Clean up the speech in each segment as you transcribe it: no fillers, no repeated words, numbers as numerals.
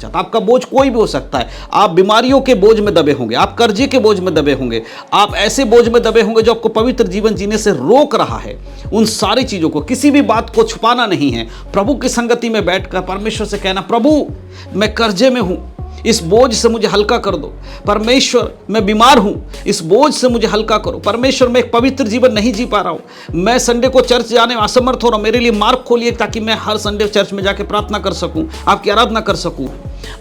चाहता। आपका बोझ कोई भी हो सकता है। आप बीमारियों के बोझ में दबे होंगे, आप कर्जे के बोझ में दबे होंगे, आप ऐसे बोझ में दबे होंगे जो आपको पवित्र जीवन जीने से रोक रहा है। उन सारी चीज़ों को, किसी भी बात को छुपाना नहीं है। प्रभु की संगति में बैठकर परमेश्वर से कहना, प्रभु मैं कर्जे में हूं, इस बोझ से मुझे हल्का कर दो। परमेश्वर मैं बीमार हूं, इस बोझ से मुझे हल्का करो। परमेश्वर मैं एक पवित्र जीवन नहीं जी पा रहा हूं, मैं संडे को चर्च जाने में असमर्थ हो रहा हूं। मेरे लिए मार्ग खोलिए ताकि मैं हर संडे चर्च में जाके प्रार्थना कर सकूं, आपकी आराधना कर सकूं।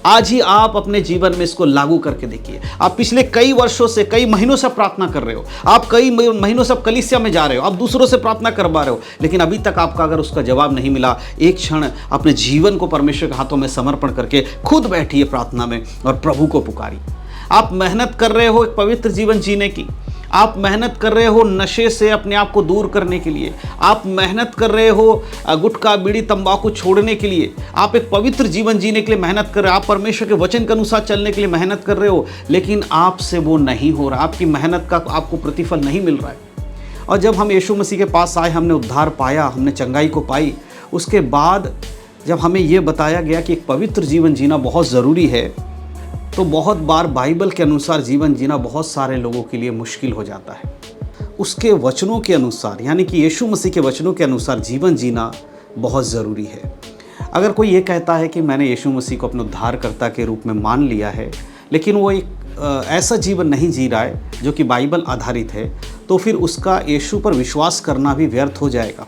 आज ही आप अपने जीवन में इसको लागू करके देखिए। आप पिछले कई वर्षों से, कई महीनों से प्रार्थना कर रहे हो, आप कई महीनों से कलीसिया में जा रहे हो, आप दूसरों से प्रार्थना करवा रहे हो, लेकिन अभी तक आपका अगर उसका जवाब नहीं मिला, एक क्षण अपने जीवन को परमेश्वर के हाथों में समर्पण करके खुद बैठिए प्रार्थना में और प्रभु को पुकारिए। आप मेहनत कर रहे हो एक पवित्र जीवन जीने की, आप मेहनत कर रहे हो नशे से अपने आप को दूर करने के लिए, आप मेहनत कर रहे हो गुटखा बीड़ी तंबाकू छोड़ने के लिए, आप एक पवित्र जीवन जीने के लिए मेहनत कर रहे हो, आप परमेश्वर के वचन के अनुसार चलने के लिए मेहनत कर रहे हो, लेकिन आपसे वो नहीं हो रहा, आपकी मेहनत का आपको प्रतिफल नहीं मिल रहा है। और जब हम यीशु मसीह के पास आए, हमने उद्धार पाया, हमने चंगाई को पाई, उसके बाद जब हमें ये बताया गया कि एक पवित्र जीवन जीना बहुत ज़रूरी है, तो बहुत बार बाइबल के अनुसार जीवन जीना बहुत सारे लोगों के लिए मुश्किल हो जाता है। उसके वचनों के अनुसार, यानी कि यीशु मसीह के वचनों के अनुसार जीवन जीना बहुत ज़रूरी है। अगर कोई ये कहता है कि मैंने यीशु मसीह को अपने उद्धारकर्ता के रूप में मान लिया है, लेकिन वो एक ऐसा जीवन नहीं जी रहा है जो कि बाइबल आधारित है, तो फिर उसका यीशु पर विश्वास करना भी व्यर्थ हो जाएगा।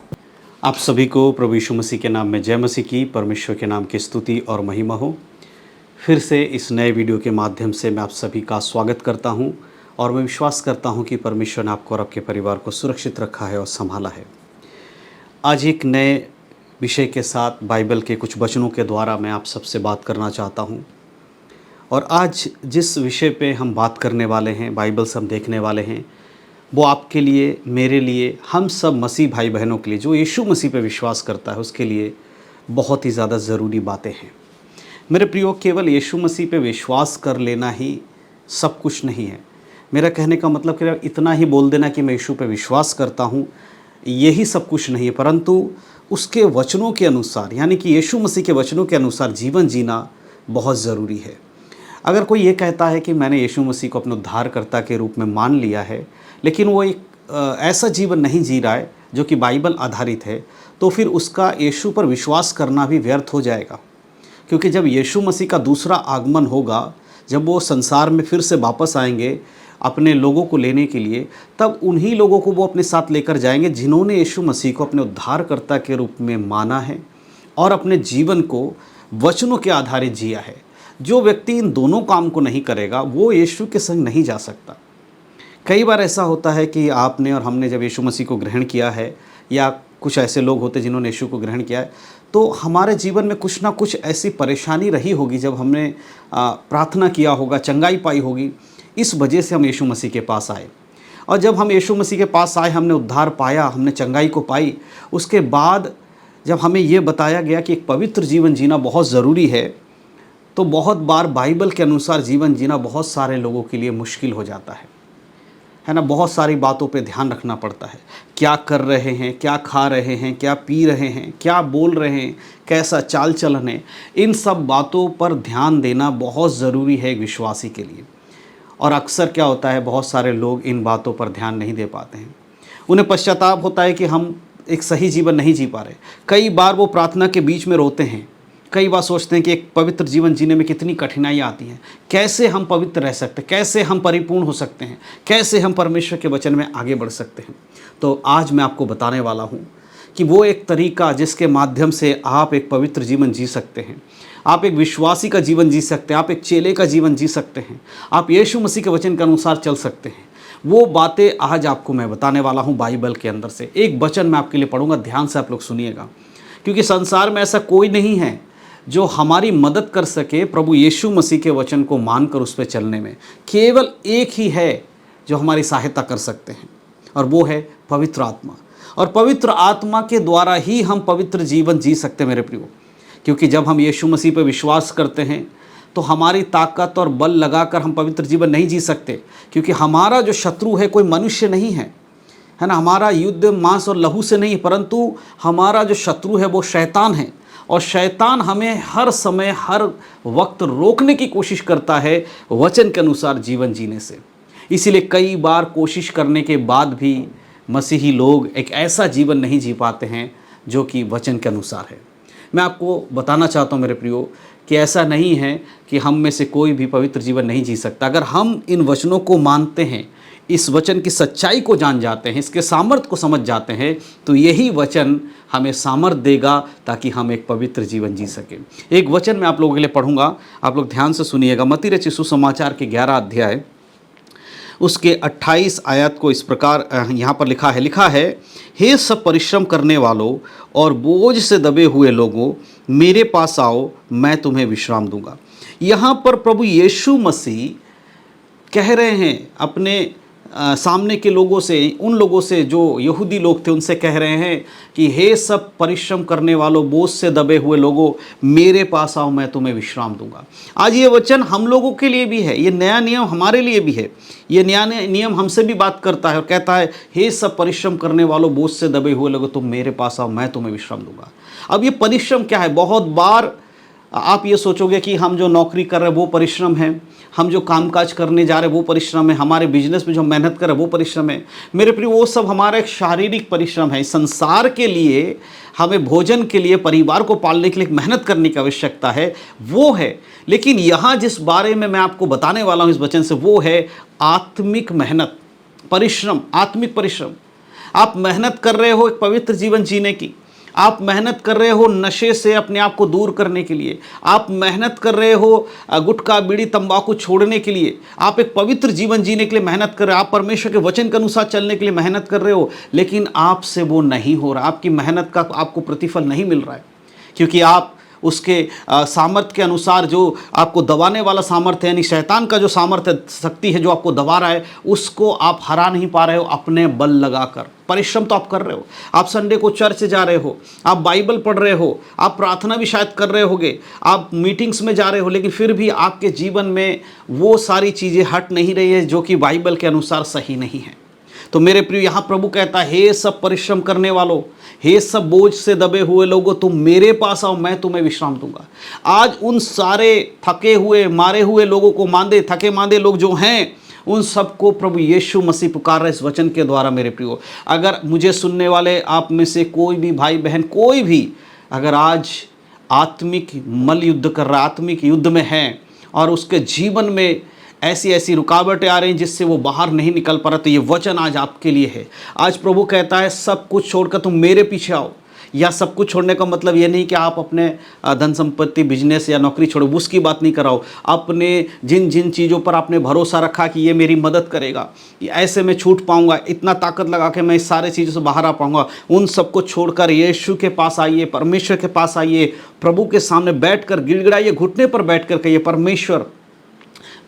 आप सभी को प्रभु यीशु मसीह के नाम में जय मसीह की, परमेश्वर के नाम की स्तुति और महिमा हो। फिर से इस नए वीडियो के माध्यम से मैं आप सभी का स्वागत करता हूं और मैं विश्वास करता हूं कि परमेश्वर ने आपको और आपके परिवार को सुरक्षित रखा है और संभाला है। आज एक नए विषय के साथ बाइबल के कुछ वचनों के द्वारा मैं आप सबसे बात करना चाहता हूं। और आज जिस विषय पे हम बात करने वाले हैं, बाइबल से हम देखने वाले हैं, वो आपके लिए, मेरे लिए, हम सब मसीह भाई बहनों के लिए, जो यीशु मसीह पे विश्वास करता है, उसके लिए बहुत ही ज़्यादा ज़रूरी बातें हैं। मेरे प्रियो, केवल यीशु मसीह पे विश्वास कर लेना ही सब कुछ नहीं है। मेरा कहने का मतलब कि इतना ही बोल देना कि मैं यीशु पे विश्वास करता हूँ, यही सब कुछ नहीं है, परंतु उसके वचनों के अनुसार, यानी कि यीशु मसीह के वचनों के अनुसार जीवन जीना बहुत ज़रूरी है। अगर कोई ये कहता है कि मैंने यीशु मसीह को अपने उद्धारकर्ता के रूप में मान लिया है, लेकिन वो एक ऐसा जीवन नहीं जी रहा है जो कि बाइबल आधारित है, तो फिर उसका यीशु पर विश्वास करना भी व्यर्थ हो जाएगा। क्योंकि जब यीशु मसीह का दूसरा आगमन होगा, जब वो संसार में फिर से वापस आएंगे अपने लोगों को लेने के लिए, तब उन्हीं लोगों को वो अपने साथ लेकर जाएंगे जिन्होंने यीशु मसीह को अपने उद्धारकर्ता के रूप में माना है और अपने जीवन को वचनों के आधारित जिया है। जो व्यक्ति इन दोनों काम को नहीं करेगा, वो यीशु के संग नहीं जा सकता। कई बार ऐसा होता है कि आपने और हमने जब यीशु मसीह को ग्रहण किया है, या कुछ ऐसे लोग होते जिन्होंने यीशु को ग्रहण किया है, तो हमारे जीवन में कुछ ना कुछ ऐसी परेशानी रही होगी। जब हमने प्रार्थना किया होगा, चंगाई पाई होगी, इस वजह से हम यीशु मसीह के पास आए। और जब हम यीशु मसीह के पास आए, हमने उद्धार पाया, हमने चंगाई को पाई, उसके बाद जब हमें ये बताया गया कि एक पवित्र जीवन जीना बहुत ज़रूरी है, तो बहुत बार बाइबल के अनुसार जीवन जीना बहुत सारे लोगों के लिए मुश्किल हो जाता है ना। बहुत सारी बातों पे ध्यान रखना पड़ता है। क्या कर रहे हैं, क्या खा रहे हैं, क्या पी रहे हैं, क्या बोल रहे हैं, कैसा चाल चलन है, इन सब बातों पर ध्यान देना बहुत ज़रूरी है एक विश्वासी के लिए। और अक्सर क्या होता है, बहुत सारे लोग इन बातों पर ध्यान नहीं दे पाते हैं। उन्हें पश्चाताप होता है कि हम एक सही जीवन नहीं जी पा रहे। कई बार वो प्रार्थना के बीच में रोते हैं, कई बार सोचते हैं कि एक पवित्र जीवन जीने में कितनी कठिनाइयाँ आती हैं, कैसे हम पवित्र रह सकते हैं, कैसे हम परिपूर्ण हो सकते हैं, कैसे हम परमेश्वर के वचन में आगे बढ़ सकते हैं। तो आज मैं आपको बताने वाला हूँ कि वो एक तरीका जिसके माध्यम से आप एक पवित्र जीवन जी सकते हैं, आप एक विश्वासी का जीवन जी सकते हैं, आप एक चेले का जीवन जी सकते हैं, आप यीशु मसीह के वचन के अनुसार चल सकते हैं। वो बातें आज आपको मैं बताने वाला हूँ बाइबल के अंदर से। एक वचन मैं आपके लिए पढ़ूंगा, ध्यान से आप लोग सुनिएगा, क्योंकि संसार में ऐसा कोई नहीं है जो हमारी मदद कर सके प्रभु यीशु मसीह के वचन को मानकर उस पर चलने में। केवल एक ही है जो हमारी सहायता कर सकते हैं, और वो है पवित्र आत्मा। और पवित्र आत्मा के द्वारा ही हम पवित्र जीवन जी सकते हैं मेरे प्रियो। क्योंकि जब हम यीशु मसीह पर विश्वास करते हैं, तो हमारी ताकत और बल लगाकर हम पवित्र जीवन नहीं जी सकते, क्योंकि हमारा जो शत्रु है कोई मनुष्य नहीं है ना। हमारा युद्ध मांस और लहू से नहीं, परंतु हमारा जो शत्रु है वो शैतान है। और शैतान हमें हर समय हर वक्त रोकने की कोशिश करता है वचन के अनुसार जीवन जीने से। इसीलिए कई बार कोशिश करने के बाद भी मसीही लोग एक ऐसा जीवन नहीं जी पाते हैं जो कि वचन के अनुसार है। मैं आपको बताना चाहता हूँ मेरे प्रियो कि ऐसा नहीं है कि हम में से कोई भी पवित्र जीवन नहीं जी सकता। अगर हम इन वचनों को मानते हैं, इस वचन की सच्चाई को जान जाते हैं, इसके सामर्थ्य को समझ जाते हैं, तो यही वचन हमें सामर्थ्य देगा ताकि हम एक पवित्र जीवन जी सकें। एक वचन मैं आप लोगों के लिए पढ़ूंगा, आप लोग ध्यान से सुनिएगा। मत्ती रचित सुसमाचार के 11 अध्याय उसके 28 आयत को इस प्रकार यहाँ पर लिखा है, हे सब परिश्रम करने वालों और बोझ से दबे हुए लोगों, मेरे पास आओ, मैं तुम्हें विश्राम दूंगा। यहाँ पर प्रभु यीशु मसीह कह रहे हैं अपने सामने के लोगों से, उन लोगों से जो यहूदी लोग थे, उनसे कह रहे हैं कि हे सब परिश्रम करने वालों, बोझ से दबे हुए लोगों, मेरे पास आओ, मैं तुम्हें विश्राम दूंगा। आज ये वचन हम लोगों के लिए भी है, ये नया नियम हमारे लिए भी है। ये नया नियम हमसे भी बात करता है और कहता है, हे सब परिश्रम करने वालों, बोझ से दबे हुए लोगों, तुम मेरे पास आओ, मैं तुम्हें विश्राम दूंगा। अब ये परिश्रम क्या है? बहुत बार आप ये सोचोगे कि हम जो नौकरी कर रहे हैं वो परिश्रम है, हम जो कामकाज करने जा रहे हैं वो परिश्रम है, हमारे बिजनेस में जो मेहनत कर रहे हैं वो परिश्रम है। मेरे प्रिय, वो सब हमारा एक शारीरिक परिश्रम है। संसार के लिए हमें भोजन के लिए, परिवार को पालने के लिए मेहनत करने की आवश्यकता है, वो है। लेकिन यहाँ जिस बारे में मैं आपको बताने वाला हूँ इस वचन से, वो है आत्मिक मेहनत, परिश्रम, आत्मिक परिश्रम। आप मेहनत कर रहे हो एक पवित्र जीवन जीने की, आप मेहनत कर रहे हो नशे से अपने आप को दूर करने के लिए, आप मेहनत कर रहे हो गुटखा बीड़ी तंबाकू छोड़ने के लिए, आप एक पवित्र जीवन जीने के लिए मेहनत कर रहे हो, आप परमेश्वर के वचन के अनुसार चलने के लिए मेहनत कर रहे हो, लेकिन आपसे वो नहीं हो रहा, आपकी मेहनत का आपको प्रतिफल नहीं मिल रहा है, क्योंकि आप उसके सामर्थ्य के अनुसार, जो आपको दबाने वाला सामर्थ्य है, यानी शैतान का जो सामर्थ्य शक्ति है जो आपको दबा रहा है, उसको आप हरा नहीं पा रहे हो अपने बल लगाकर। परिश्रम तो आप कर रहे हो, आप संडे को चर्च जा रहे हो, आप बाइबल पढ़ रहे हो, आप प्रार्थना भी शायद कर रहे होगे, आप मीटिंग्स में जा रहे हो, लेकिन फिर भी आपके जीवन में वो सारी चीज़ें हट नहीं रही है जो कि बाइबल के अनुसार सही नहीं है। तो मेरे प्रिय, यहाँ प्रभु कहता है, हे सब परिश्रम करने वालों, हे सब बोझ से दबे हुए लोगों, तुम मेरे पास आओ, मैं तुम्हें विश्राम दूंगा। आज उन सारे थके हुए, मारे हुए लोगों को, मांदे थके मांदे लोग जो हैं, उन सबको प्रभु यीशु मसीह पुकार रहे इस वचन के द्वारा। मेरे प्रियो, अगर मुझे सुनने वाले आप में से कोई भी भाई बहन, कोई भी अगर आज आत्मिक मल युद्ध कर रहा, आत्मिक युद्ध में है और उसके जीवन में ऐसी ऐसी रुकावटें आ रही हैं जिससे वो बाहर नहीं निकल पा रहा, तो ये वचन आज आपके लिए है। आज प्रभु कहता है, सब कुछ छोड़कर तुम मेरे पीछे आओ। या सब कुछ छोड़ने का मतलब ये नहीं कि आप अपने धन संपत्ति, बिजनेस या नौकरी छोड़ो, उसकी बात नहीं कर रहा हूँ। अपने जिन जिन चीज़ों पर आपने भरोसा रखा कि ये मेरी मदद करेगा, ऐसे मैं छूट पाऊंगा, इतना ताकत लगा के मैं इस सारे चीज़ों से बाहर आ पाऊंगा, उन सबको छोड़कर यीशु के पास आइए, परमेश्वर के पास आइए, प्रभु के सामने बैठकर गिड़गिड़ाइए, घुटने पर बैठकर कहिए, परमेश्वर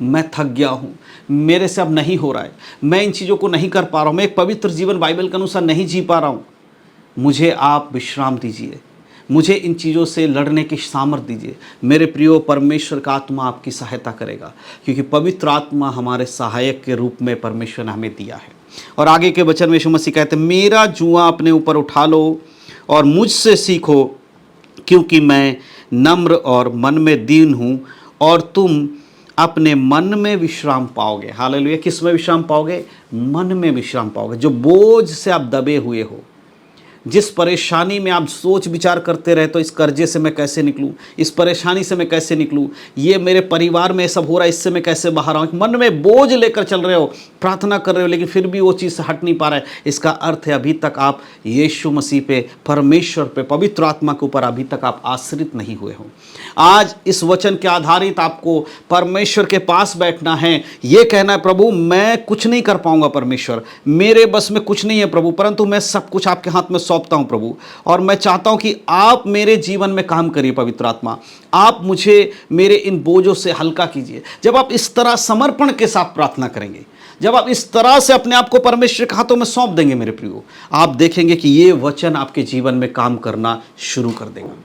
मैं थक गया हूँ, मेरे से अब नहीं हो रहा है, मैं इन चीज़ों को नहीं कर पा रहा हूँ, मैं एक पवित्र जीवन बाइबल के अनुसार नहीं जी पा रहा हूँ, मुझे आप विश्राम दीजिए, मुझे इन चीज़ों से लड़ने की सामर्थ्य दीजिए। मेरे प्रियो, परमेश्वर का आत्मा आपकी सहायता करेगा, क्योंकि पवित्र आत्मा हमारे सहायक के रूप में परमेश्वर ने हमें दिया है। और आगे के वचन में यीशु मसीह कहते हैं, मेरा जुआ अपने ऊपर उठा लो और मुझसे सीखो, क्योंकि मैं नम्र और मन में दीन हूँ, और तुम अपने मन में विश्राम पाओगे। हालेलुया। किस में विश्राम पाओगे? मन में विश्राम पाओगे। जो बोझ से आप दबे हुए हो, जिस परेशानी में आप सोच विचार करते रहते हो, इस कर्जे से मैं कैसे निकलूं, इस परेशानी से मैं कैसे निकलूं, ये मेरे परिवार में सब हो रहा है, इससे मैं कैसे बाहर आऊं, मन में बोझ लेकर चल रहे हो, प्रार्थना कर रहे हो, लेकिन फिर भी वो चीज़ से हट नहीं पा रहा है। इसका अर्थ है अभी तक आप यीशु मसीह पे, परमेश्वर पे, पवित्र आत्मा के ऊपर अभी तक आप आश्रित नहीं हुए हो। आज इस वचन के आधारित आपको परमेश्वर के पास बैठना है, ये कहना है, प्रभु मैं कुछ नहीं कर पाऊंगा, परमेश्वर मेरे बस में कुछ नहीं है प्रभु, परंतु मैं सब कुछ आपके हाथ में सौंपता हूं प्रभु, और मैं चाहता हूं कि आप मेरे जीवन में काम करिए। पवित्र आत्मा, आप मुझे मेरे इन बोझों से हल्का कीजिए। जब आप इस तरह समर्पण के साथ प्रार्थना करेंगे, जब आप इस तरह से अपने आप को परमेश्वर के हाथों में सौंप देंगे, मेरे प्रियो, आप देखेंगे कि ये वचन आपके जीवन में काम करना शुरू कर देगा।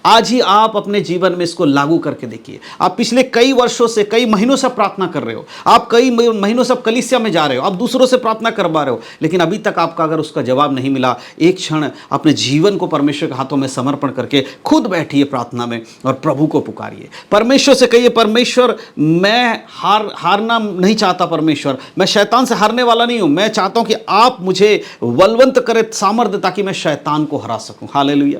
आज ही आप अपने जीवन में इसको लागू करके देखिए। आप पिछले कई वर्षों से, कई महीनों से प्रार्थना कर रहे हो, आप कई महीनों से कलीसिया में जा रहे हो, आप दूसरों से प्रार्थना करवा रहे हो, लेकिन अभी तक आपका अगर उसका जवाब नहीं मिला, एक क्षण अपने जीवन को परमेश्वर के हाथों में समर्पण करके खुद बैठिए प्रार्थना में और प्रभु को पुकारिए। परमेश्वर से कहिए, परमेश्वर मैं हारना नहीं चाहता, परमेश्वर मैं शैतान से हारने वाला नहीं हूं, मैं चाहता हूं कि आप मुझे बलवंत करें सामर्थ्य, ताकि मैं शैतान को हरा सकूं। हालेलुया।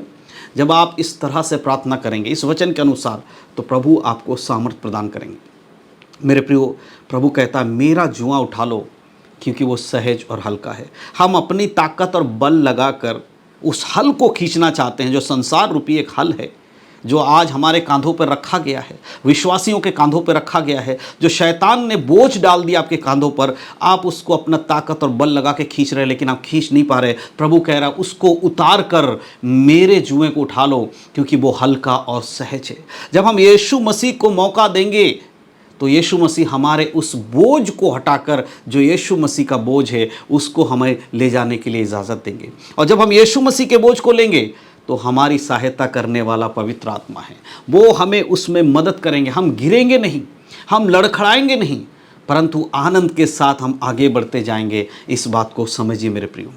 जब आप इस तरह से प्रार्थना करेंगे इस वचन के अनुसार, तो प्रभु आपको सामर्थ्य प्रदान करेंगे। मेरे प्रियो, प्रभु कहता है मेरा जुआ उठा लो, क्योंकि वो सहज और हल्का है। हम अपनी ताकत और बल लगाकर उस हल को खींचना चाहते हैं, जो संसार रूपी एक हल है, जो आज हमारे कांधों पर रखा गया है, विश्वासियों के कांधों पर रखा गया है, जो शैतान ने बोझ डाल दिया आपके कांधों पर। आप उसको अपना ताकत और बल लगा के खींच रहे, लेकिन आप खींच नहीं पा रहे। प्रभु कह रहा है उसको उतार कर मेरे जुए को उठा लो, क्योंकि वो हल्का और सहज है। जब हम यीशु मसीह को मौका देंगे, तो यीशु मसीह हमारे उस बोझ को हटाकर, जो यीशु मसीह का बोझ है, उसको हमें ले जाने के लिए इजाज़त देंगे। और जब हम यीशु मसीह के बोझ को लेंगे, तो हमारी सहायता करने वाला पवित्र आत्मा है, वो हमें उसमें मदद करेंगे। हम गिरेंगे नहीं, हम लड़खड़ाएंगे नहीं, परंतु आनंद के साथ हम आगे बढ़ते जाएंगे। इस बात को समझिए मेरे प्रियो।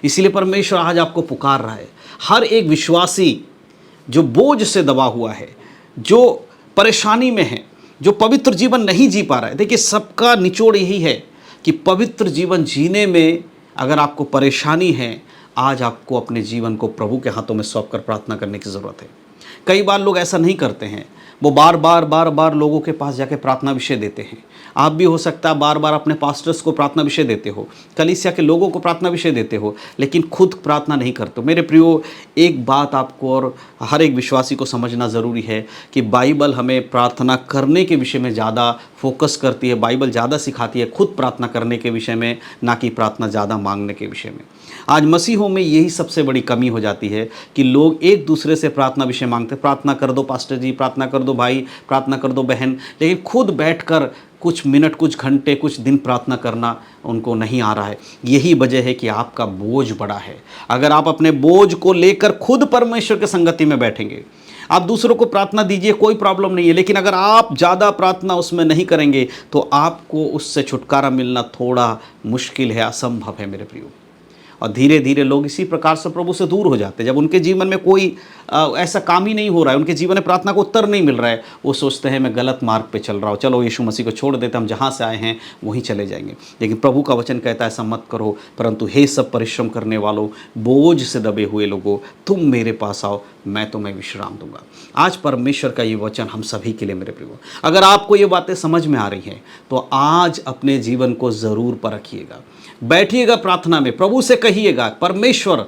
इसलिए परमेश्वर आज आपको पुकार रहा है। हर एक विश्वासी जो बोझ से दबा हुआ है, जो परेशानी में है, जो पवित्र जीवन नहीं जी पा रहा है, देखिए सबका निचोड़ यही है कि पवित्र जीवन जीने में अगर आपको परेशानी है, आज आपको अपने जीवन को प्रभु के हाथों में सौंप कर प्रार्थना करने की ज़रूरत है। कई बार लोग ऐसा नहीं करते हैं, वो बार बार लोगों के पास जाके प्रार्थना विषय देते हैं। आप भी हो सकता है बार बार अपने पास्टर्स को प्रार्थना विषय देते हो, कलीसिया के लोगों को प्रार्थना विषय देते हो, लेकिन खुद प्रार्थना नहीं करते हो। मेरे प्रियो, एक बात आपको और हर एक विश्वासी को समझना ज़रूरी है कि बाइबल हमें प्रार्थना करने के विषय में ज़्यादा फोकस करती है। बाइबल ज़्यादा सिखाती है खुद प्रार्थना करने के विषय में, ना कि प्रार्थना ज़्यादा मांगने के विषय में। आज मसीहों में यही सबसे बड़ी कमी हो जाती है कि लोग एक दूसरे से प्रार्थना विषय मांगते, प्रार्थना कर दो पास्टर जी, प्रार्थना कर दो भाई, प्रार्थना कर दो बहन, लेकिन खुद बैठकर कुछ मिनट, कुछ घंटे, कुछ दिन प्रार्थना करना उनको नहीं आ रहा है। यही वजह है कि आपका बोझ बड़ा है। अगर आप अपने बोझ को लेकर खुद परमेश्वर के संगति में बैठेंगे, आप दूसरों को प्रार्थना दीजिए, कोई प्रॉब्लम नहीं है, लेकिन अगर आप ज़्यादा प्रार्थना उसमें नहीं करेंगे, तो आपको उससे छुटकारा मिलना थोड़ा मुश्किल है, असंभव है मेरे प्रियो। और धीरे धीरे लोग इसी प्रकार से प्रभु से दूर हो जाते हैं। जब उनके जीवन में कोई ऐसा काम ही नहीं हो रहा है, उनके जीवन में प्रार्थना को उत्तर नहीं मिल रहा है, वो सोचते हैं मैं गलत मार्ग पे चल रहा हूँ, चलो यीशु मसीह को छोड़ देते, हम जहाँ से आए हैं वहीं चले जाएंगे। लेकिन प्रभु का वचन कहता है ऐसा मत करो, परंतु हे सब परिश्रम करने वालों, बोझ से दबे हुए लोगों, तुम मेरे पास आओ, मैं तुम्हें विश्राम दूंगा। आज परमेश्वर का ये वचन हम सभी के लिए मेरे प्रियो, अगर आपको ये बातें समझ में आ रही हैं, तो आज अपने जीवन को ज़रूर परखिएगा, बैठिएगा प्रार्थना में, प्रभु से कहिएगा परमेश्वर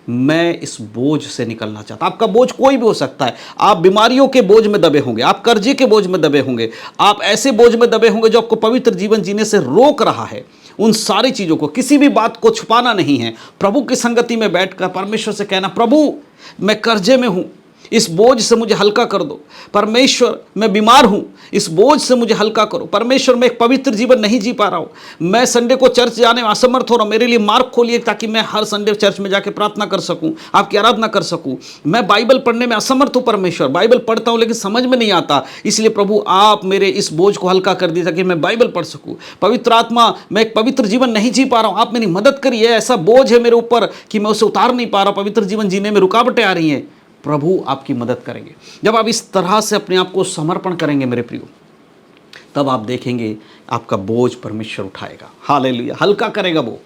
मैं इस बोझ से निकलना चाहता। आपका बोझ कोई भी हो सकता है। आप बीमारियों के बोझ में दबे होंगे, आप कर्जे के बोझ में दबे होंगे, आप ऐसे बोझ में दबे होंगे जो आपको पवित्र जीवन जीने से रोक रहा है। उन सारी चीज़ों को, किसी भी बात को छुपाना नहीं है। प्रभु की संगति में बैठकर परमेश्वर से कहना, प्रभु मैं कर्जे में हूँ, इस बोझ से मुझे हल्का कर दो। परमेश्वर मैं बीमार हूँ, इस बोझ से मुझे हल्का करो। परमेश्वर मैं एक पवित्र जीवन नहीं जी पा रहा हूँ, मैं संडे को चर्च जाने में असमर्थ हो रहा हूँ, मेरे लिए मार्ग खोलिए ताकि मैं हर संडे चर्च में जाके प्रार्थना कर सकूँ, आपकी आराधना कर सकूँ। मैं बाइबल पढ़ने में असमर्थ हूँ परमेश्वर, बाइबल पढ़ता हूँ लेकिन समझ में नहीं आता, इसलिए प्रभु आप मेरे इस बोझ को हल्का कर दिए ताकि मैं बाइबल पढ़ सकूँ। पवित्र आत्मा मैं एक पवित्र जीवन नहीं जी पा रहा हूँ, आप मेरी मदद करिए, ऐसा बोझ है मेरे ऊपर कि मैं उसे उतार नहीं पा रहा, पवित्र जीवन जीने में रुकावटें आ रही हैं। प्रभु आपकी मदद करेंगे। जब आप इस तरह से अपने आप को समर्पण करेंगे मेरे प्रियो, तब आप देखेंगे आपका बोझ परमेश्वर उठाएगा, हालेलुया, हल्का करेगा वो।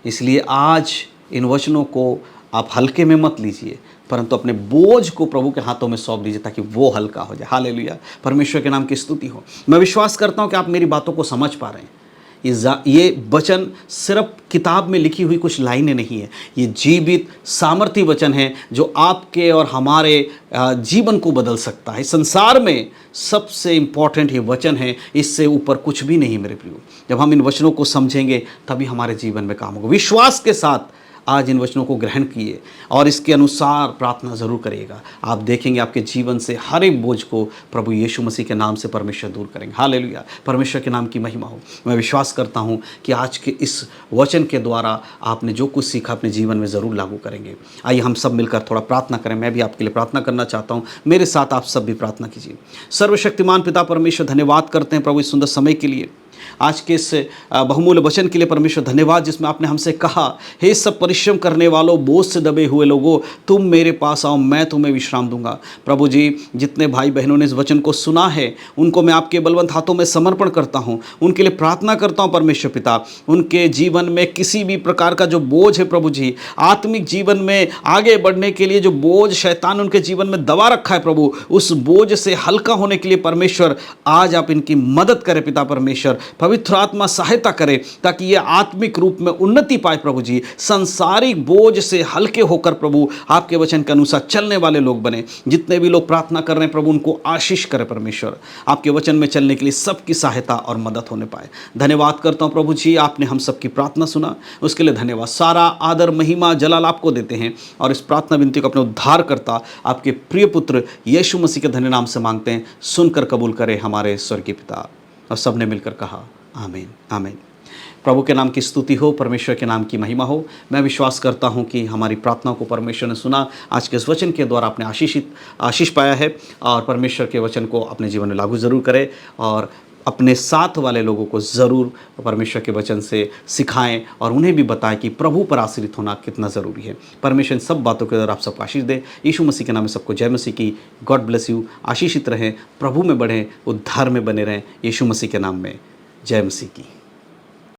इसलिए आज इन वचनों को आप हल्के में मत लीजिए, परंतु अपने बोझ को प्रभु के हाथों में सौंप दीजिए ताकि वो हल्का हो जाए। हालेलुया, परमेश्वर के नाम की स्तुति हो। मैं विश्वास करता हूँ कि आप मेरी बातों को समझ पा रहे हैं। ये वचन सिर्फ किताब में लिखी हुई कुछ लाइनें नहीं है, ये जीवित सामर्थी वचन है जो आपके और हमारे जीवन को बदल सकता है। संसार में सबसे इम्पॉर्टेंट ये वचन है, इससे ऊपर कुछ भी नहीं मेरे प्रियो। जब हम इन वचनों को समझेंगे तभी हमारे जीवन में काम होगा। विश्वास के साथ आज इन वचनों को ग्रहण किए और इसके अनुसार प्रार्थना ज़रूर करिएगा। आप देखेंगे आपके जीवन से हर एक बोझ को प्रभु यीशु मसीह के नाम से परमेश्वर दूर करेंगे। हालेलुया, परमेश्वर के नाम की महिमा हो। मैं विश्वास करता हूँ कि आज के इस वचन के द्वारा आपने जो कुछ सीखा अपने जीवन में ज़रूर लागू करेंगे। आइए हम सब मिलकर थोड़ा प्रार्थना करें। मैं भी आपके लिए प्रार्थना करना चाहता हूँ, मेरे साथ आप सब भी प्रार्थना कीजिए। सर्वशक्तिमान पिता परमेश्वर, धन्यवाद करते हैं प्रभु इस सुंदर समय के लिए, आज के इस बहुमूल्य वचन के लिए परमेश्वर धन्यवाद, जिसमें आपने हमसे कहा, हे सब परिश्रम करने वालों, बोझ से दबे हुए लोगों, तुम मेरे पास आओ, मैं तुम्हें विश्राम दूंगा। प्रभु जी, जितने भाई बहनों ने इस वचन को सुना है उनको मैं आपके बलवंत हाथों में समर्पण करता हूं, उनके लिए प्रार्थना करता हूं परमेश्वर पिता। उनके जीवन में किसी भी प्रकार का जो बोझ है प्रभु जी, आत्मिक जीवन में आगे बढ़ने के लिए जो बोझ शैतान उनके जीवन में दबा रखा है प्रभु, उस बोझ से हल्का होने के लिए परमेश्वर आज आप इनकी मदद करें पिता परमेश्वर। पवित्र आत्मा सहायता करे ताकि ये आत्मिक रूप में उन्नति पाए प्रभु जी, संसारिक बोझ से हल्के होकर प्रभु आपके वचन के अनुसार चलने वाले लोग बने। जितने भी लोग प्रार्थना कर रहे हैं प्रभु, उनको आशीष करे परमेश्वर, आपके वचन में चलने के लिए सबकी सहायता और मदद होने पाए। धन्यवाद करता हूं प्रभु जी, आपने हम सबकी प्रार्थना सुना, उसके लिए धन्यवाद। सारा आदर महिमा जलाल आपको देते हैं और इस प्रार्थना विनती को अपने उद्धार करता आपके प्रिय पुत्र यीशु मसीह के धन्य नाम से मांगते हैं, सुनकर कबूल करे हमारे स्वर्गीय पिता। और सबने मिलकर कहा आमीन, आमीन। प्रभु के नाम की स्तुति हो, परमेश्वर के नाम की महिमा हो। मैं विश्वास करता हूं कि हमारी प्रार्थना को परमेश्वर ने सुना, आज के इस वचन के द्वारा आपने आशीष पाया है और परमेश्वर के वचन को अपने जीवन में लागू ज़रूर करें और अपने साथ वाले लोगों को ज़रूर परमेश्वर के वचन से सिखाएं और उन्हें भी बताएं कि प्रभु पर आश्रित होना कितना ज़रूरी है। परमेश्वर इन सब बातों के द्वारा आप सबको आशीष दे। यीशु मसीह के नाम में सबको जय मसीह की। God bless you. आशीषित रहें, प्रभु में बढ़ें, उद्धार में बने रहें। यीशु मसीह के नाम में जय मसीह की।